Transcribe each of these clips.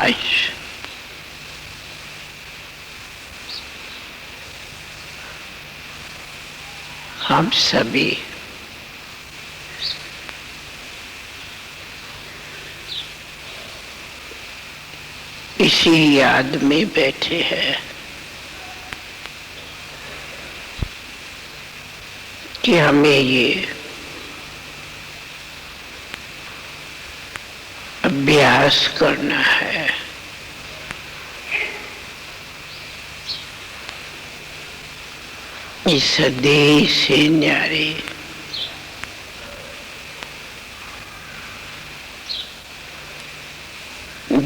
आज हम सभी इसी याद में बैठे हैं कि हमें ये अभ्यास करना है इस देह से न्यारे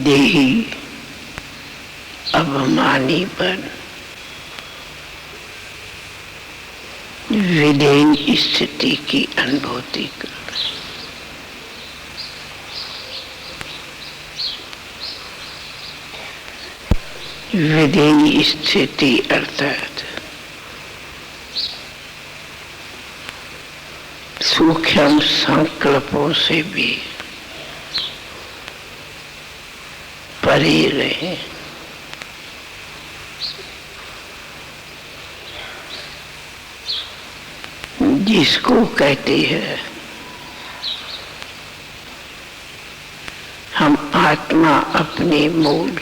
देही अभिमानीपन विधेय स्थिति की अनुभूति कर विधेय स्थिति अर्थात सूक्ष्म संकल्पों से भी परे रहे, जिसको कहते हैं हम आत्मा अपने मूल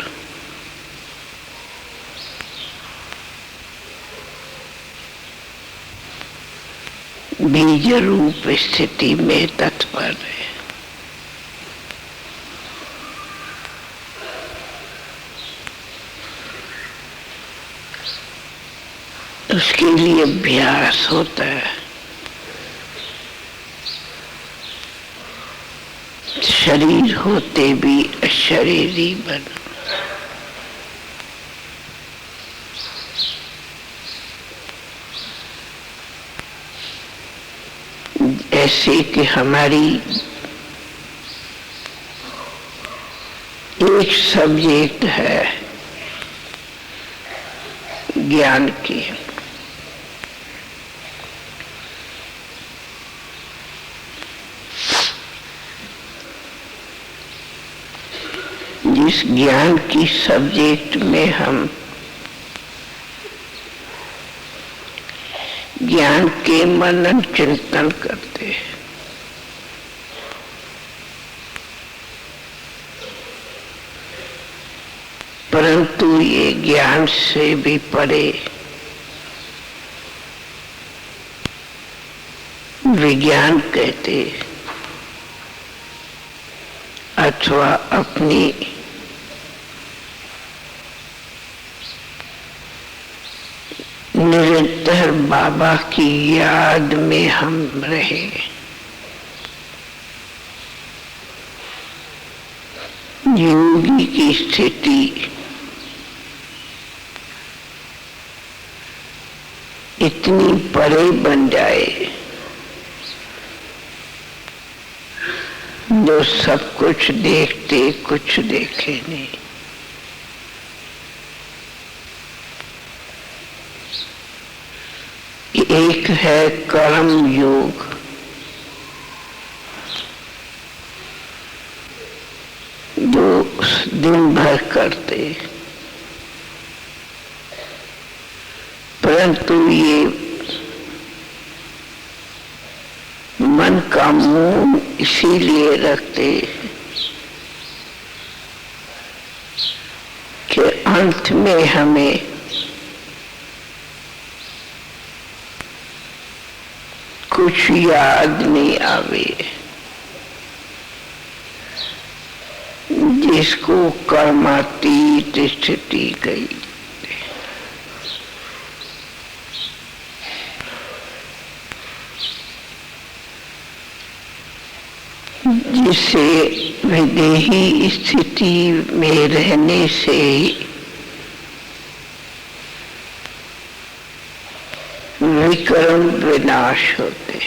बीज रूप स्थिति में तत्पर है। उसके लिए अभ्यास होता है, शरीर होते भी अशरीरी बन। ऐसे कि हमारी एक सब्जेक्ट है ज्ञान की, जिस ज्ञान की सब्जेक्ट में हम ज्ञान के मनन चिंतन करते हैं, परंतु ये ज्ञान से भी परे विज्ञान कहते अथवा अपनी निरंतर बाबा की याद में हम रहे। योगी की स्थिति इतनी परे बन जाए जो सब कुछ देखते कुछ देखे नहीं। एक है कर्म योग, जो दिन भर करते, परंतु ये मन का मुंह इसीलिए रखते कि अंत में हमें कुछ याद नहीं आवे, जिसको कर्मातीत स्थिति गई। जिसे विदेही स्थिति में रहने से विकर्म विनाश होते।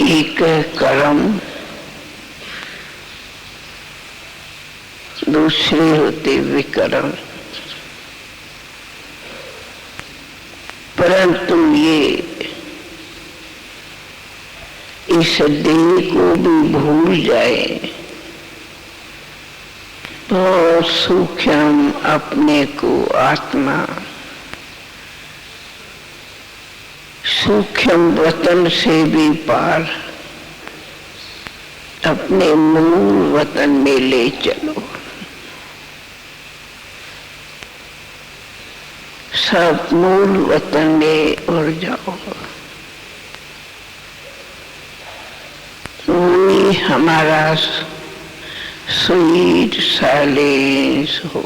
एक कर्म, दूसरे होते विकर्म, परंतु ये इस देह को भी भूल जाए, बहुत सूक्ष्म अपने को आत्मा, सूक्ष्म वतन से भी पार अपने मूल वतन में ले चलो। सब मूल वतन में उड़ जाओ, वही हमारा स्वीट साइलेंस हो।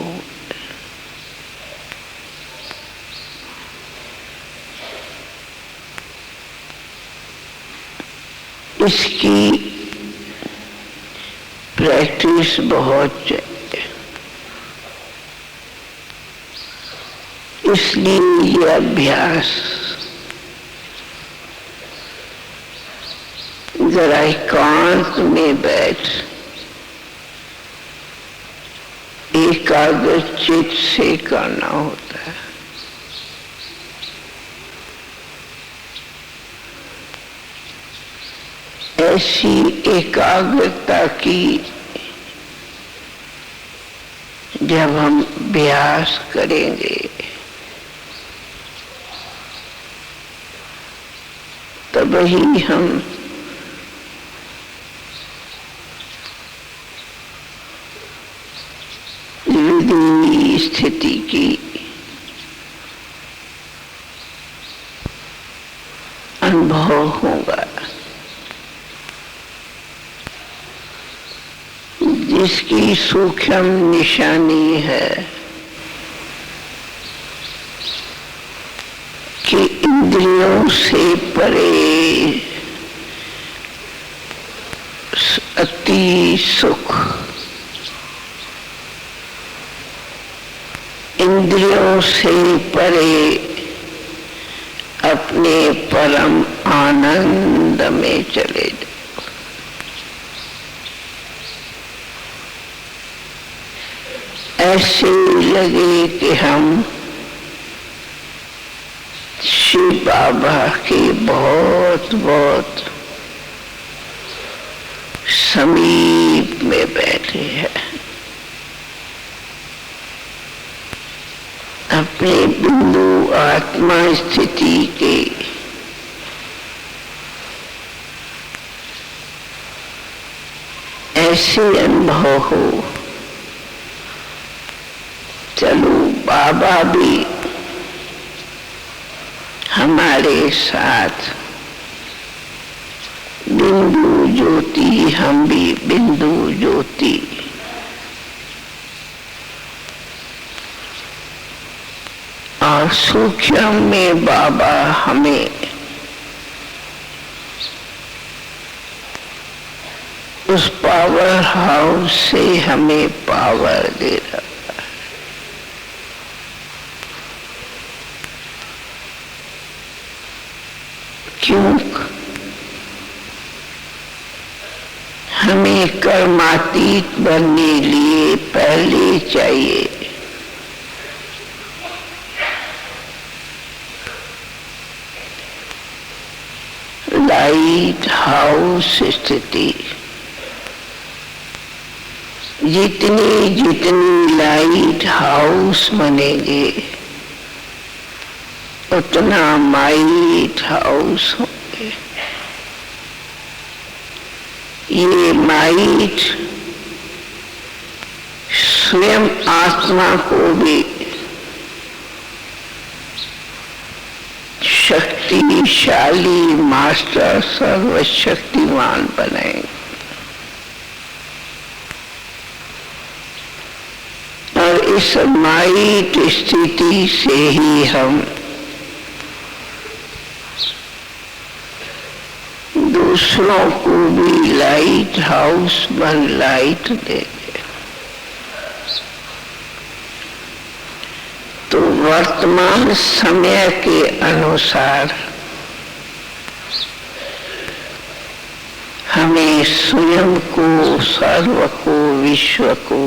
इसकी प्रैक्टिस बहुत चाहिए, इसलिए ये अभ्यास जरा एकांत में बैठ एकाग्र चित्त से करना होता है। ऐसी एकाग्रता की जब हम अभ्यास करेंगे तब ही हम विधि स्थिति की अनुभव होगा, जिसकी सूक्ष्म निशानी है कि इंद्रियों से परे अति सुख, इंद्रियों से परे अपने परम आनंद में चले जाओ। ऐसे लगे कि हम शिव बाबा के बहुत बहुत समीप में बैठे हैं, अपने बिंदु आत्मा स्थिति के ऐसे अनुभव हो। चलो बाबा भी हमारे साथ बिंदु ज्योति, हम भी बिंदु ज्योति, और सूक्ष्म में बाबा हमें उस पावर हाउस से हमें पावर दे रहा है। क्यों? हमें कर्मातीत बनने लिए पहले चाहिए लाइट हाउस स्थिति। जितनी जितनी लाइट हाउस बनेंगे उतना माइट हाउस होंगे। ये माइट स्वयं आत्मा को भी शक्तिशाली मास्टर सर्वशक्तिमान बनाएंगे, और इस माइट स्थिति से ही हम दूसरों को भी लाइट हाउस बन लाइट देंगे। तो वर्तमान समय के अनुसार हमें स्वयं को, सर्व को, विश्व को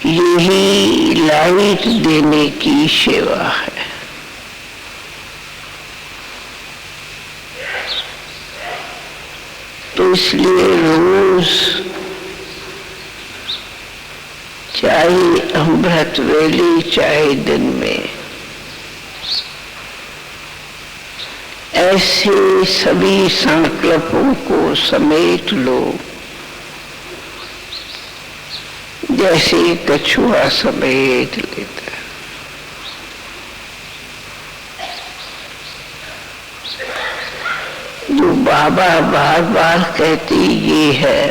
यही लाइट देने की सेवा है। इसलिए रोज चाहे अमृत वेली चाहे दिन में ऐसे सभी संकल्पों को समेट लो जैसे कछुआ समेट लेता है। जो बाबा बार बार कहती ये है,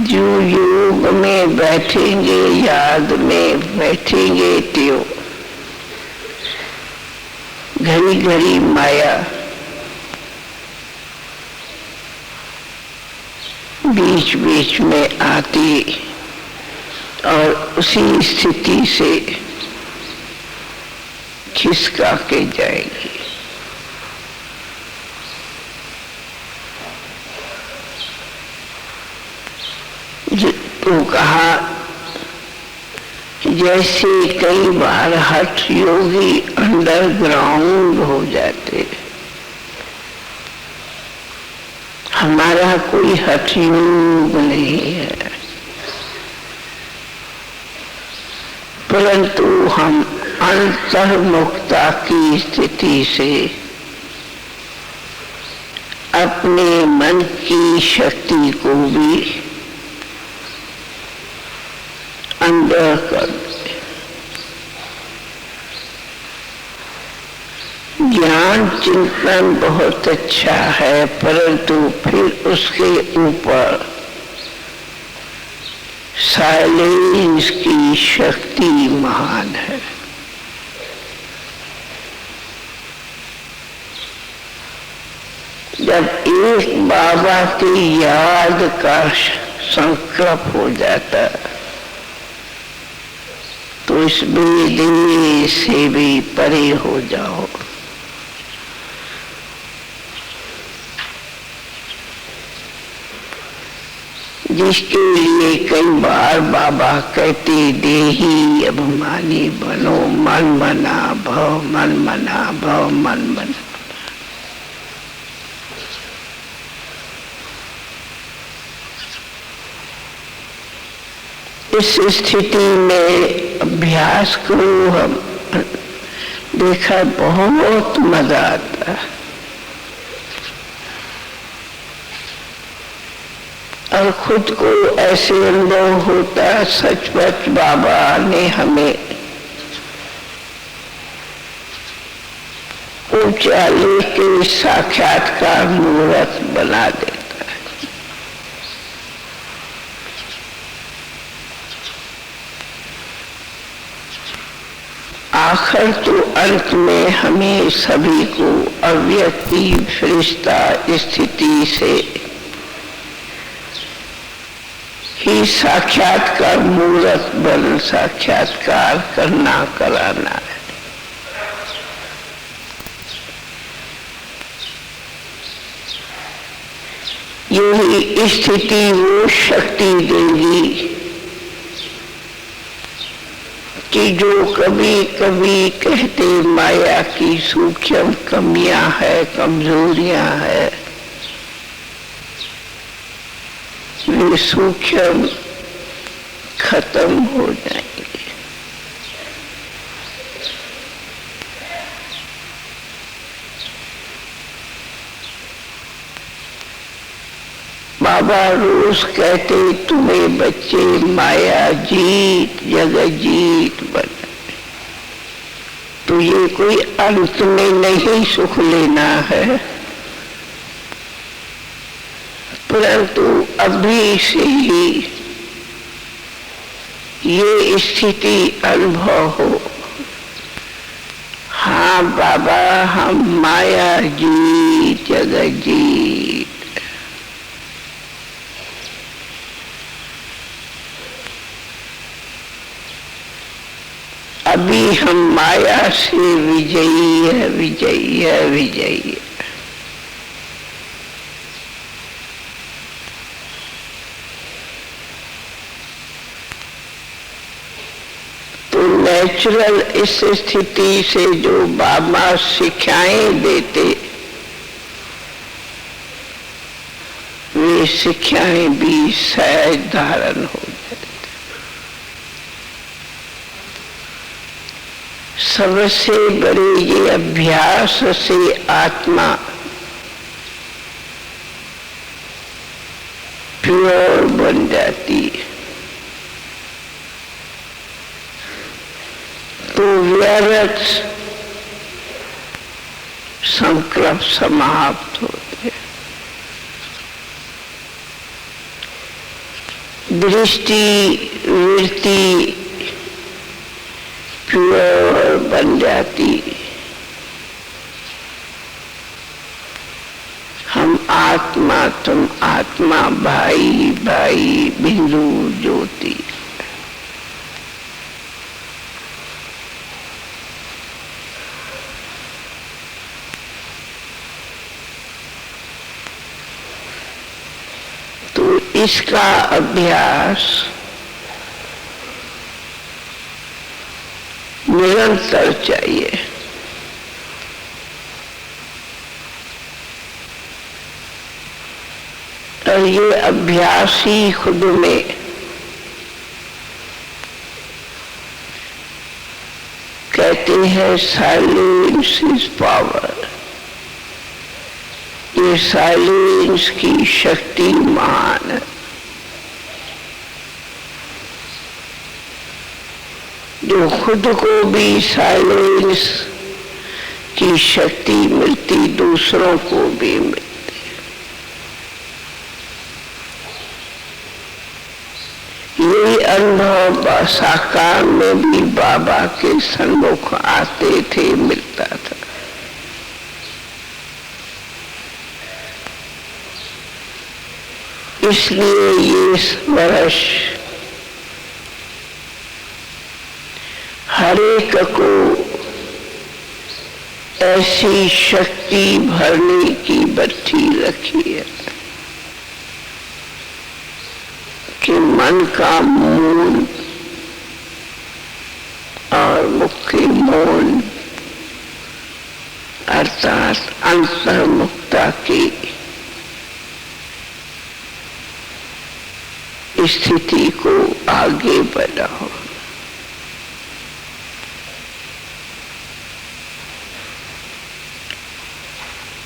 जो योग में बैठेंगे याद में बैठेंगे त्यों घड़ी घड़ी माया बीच बीच में आती और उसी स्थिति से खिसका के जाएगी। तो कहा जैसे कई बार हठ योगी अंडरग्राउंड हो जाते, हमारा कोई हठ योग नहीं है, परंतु हम अंतर्मुखता की स्थिति से अपने मन की शक्ति को भी अंदर कर दे। ज्ञान चिंतन बहुत अच्छा है, परंतु फिर उसके ऊपर साइलेंस की शक्ति महान है। जब एक बाबा की याद का संकल्प हो जाता है तो इस बेदे से भी परे हो जाओ। जिसके लिए कई बार बाबा कहते देही अभिमानी बनो, मन मना भव, मन मना भव, मन मना। इस स्थिति में अभ्यास करो। हम देखा बहुत मजा आता है और खुद को ऐसे अनुभव होता सचमुच बाबा ने हमें ऊंचा लेके साक्षात्कार मूर्त बना देता है। आखिर तो अंत में हमें सभी को अव्यक्ति फरिश्ता स्थिति से ही साक्षात्कार मूर्त बल साक्षात्कार कराना है। यही स्थिति वो शक्ति देगी कि जो कभी कभी कहते माया की सूक्ष्म कमियां है, कमजोरियां है, वे सूक्ष्म खत्म हो जाएंगे। बाबा रोज कहते तुम्हें बच्चे माया जीत जगत जीत बना, तो ये कोई अंत में नहीं सुख लेना है, परंतु अभी से ही ये स्थिति अनुभव हो। हाँ बाबा हम माया जीत जगत जीत, अभी हम माया से विजयी है, विजयी है, विजयी है। तो नेचुरल इस स्थिति से जो बाबा शिक्षाएं देते शिक्षाएं भी सहज धारण हो जाती। सबसे बड़े ये अभ्यास से आत्मा प्योर बन जाती है। तो व्यर्थ संकल्प समाप्त होते, दृष्टि वृत्ति प्योर बन जाती। हम आत्मा तुम आत्मा, भाई भाई बिंदु ज्योति। तो इसका अभ्यास निरंतर चाहिए। और ये अभ्यास ही खुद में कहते हैं साइलेंस इज पावर। ये साइलेंस की शक्ति महान है। जो खुद को भी साइलेंस की शक्ति मिलती, दूसरों को भी मिलती। यही अनुभव साकार में भी बाबा के सन्मुख आते थे, मिलता था। इसलिए ये वर्ष हर एक को ऐसी शक्ति भरने की बत्ती रखी है कि मन का मूल और मुख्य मौन अर्थात अंतर्मुखता की स्थिति को आगे बढ़ाओ।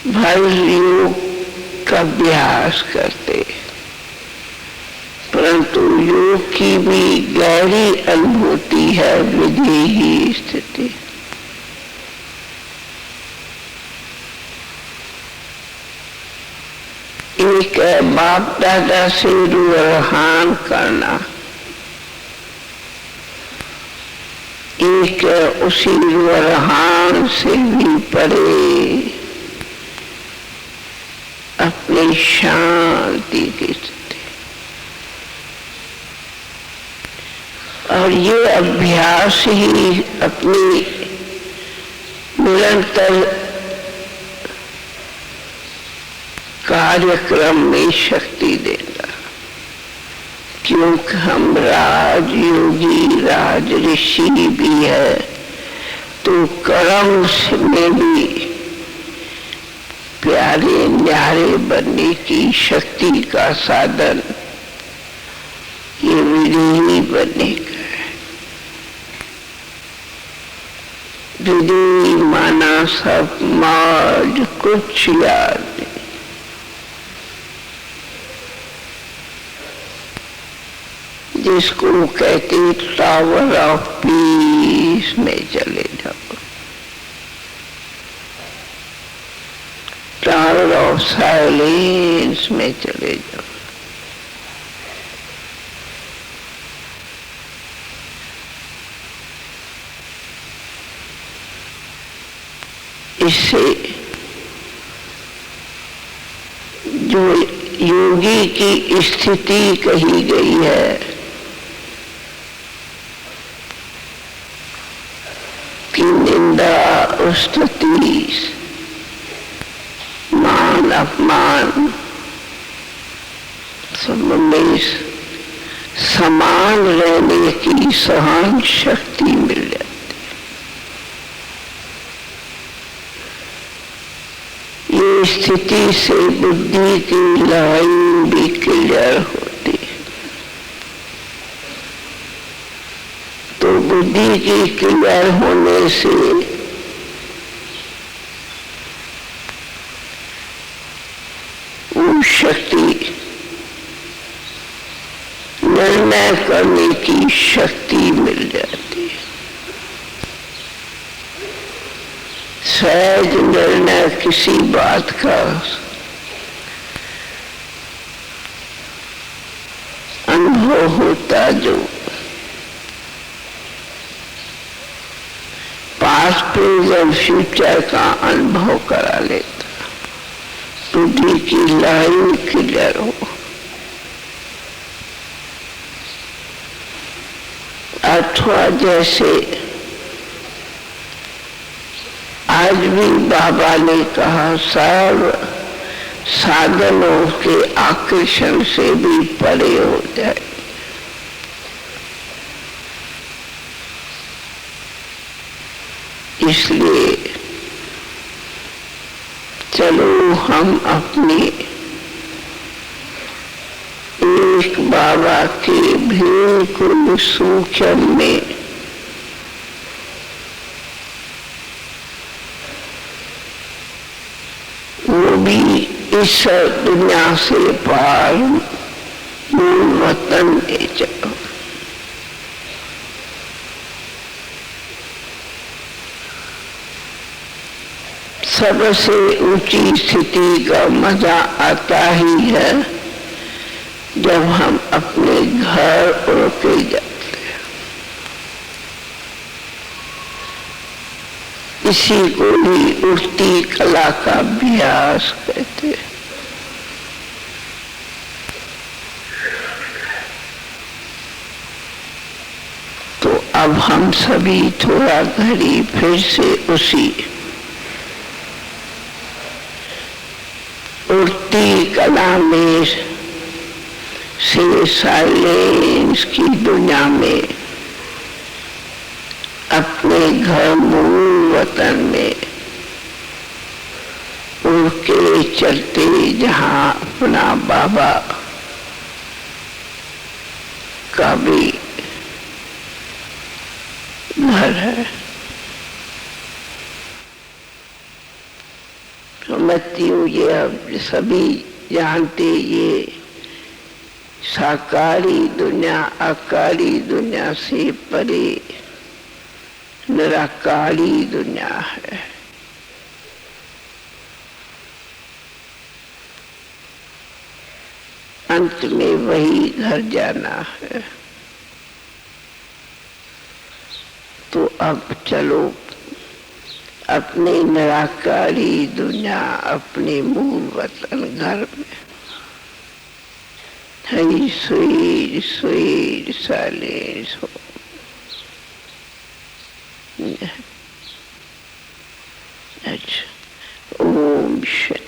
भर योग का अभ्यास करते, परंतु योग की भी गहरी अनुभूति है विधेयी स्थिति। एक बाप दादा से रूहान करना, एक उसी रूहान से भी परे अपनी शांति की स्थिति। और ये अभ्यास ही अपनी निरंतर कार्यक्रम में शक्ति देता। क्योंकि हम राजयोगी राज ऋषि भी है, तो कर्म में भी प्यारे न्यारे बनने की शक्ति का साधन ये विधि बनने का है। विधि माना सब मौज, कुछ याद नहीं। जिसको कहते टावर ऑफ पीस में चले जाओ, टावर ऑफ साइलेंस में चले जाओ। इससे जो योगी की स्थिति कही गई है कि निंदा स्तुति मान अपमान सब में समान रहने की सहन शक्ति मिल जाती। ये स्थिति से बुद्धि की लड़ाई भी क्लियर होती। तो बुद्धि की क्लियर होने से वो शक्ति, निर्णय करने की शक्ति मिल जाती है। सहज निर्णय किसी बात का अनुभव होता, जो पास्ट प्रेजेंट फ्यूचर का अनुभव करा लेता, बुद्धि की लाइन क्लियर हो। अथवा जैसे आज भी बाबा ने कहा, सर्व साधनों के आकर्षण से भी परे हो जाए। इसलिए चलो हम अपने एक बाबा के बिल्कुल सूक्ष्म में वो भी इस दुनिया से पार मूल वतन ले जाओ। सबसे ऊंची स्थिति का मजा आता ही है जब हम अपने घर उड़ के जाते हैं। इसी को ही उड़ती कला का अभ्यास कहते हैं। तो अब हम सभी थोड़ा घड़ी फिर से उसी उड़ती कला में से साइलेंस की दुनिया में अपने घर मूल वतन में उड़ के चलते, जहाँ अपना बाबा का भी घर है। समझती हूँ ये अब सभी जानते, ये साकारी दुनिया आकारी दुनिया से परे निराकारी दुनिया है। अंत में वही घर जाना है। तो अब चलो अपने निराकारी दुनिया, अपने मूल वतन घर में है स्वीट स्वीट साइलेंस हो। अच्छा, ओम शांति।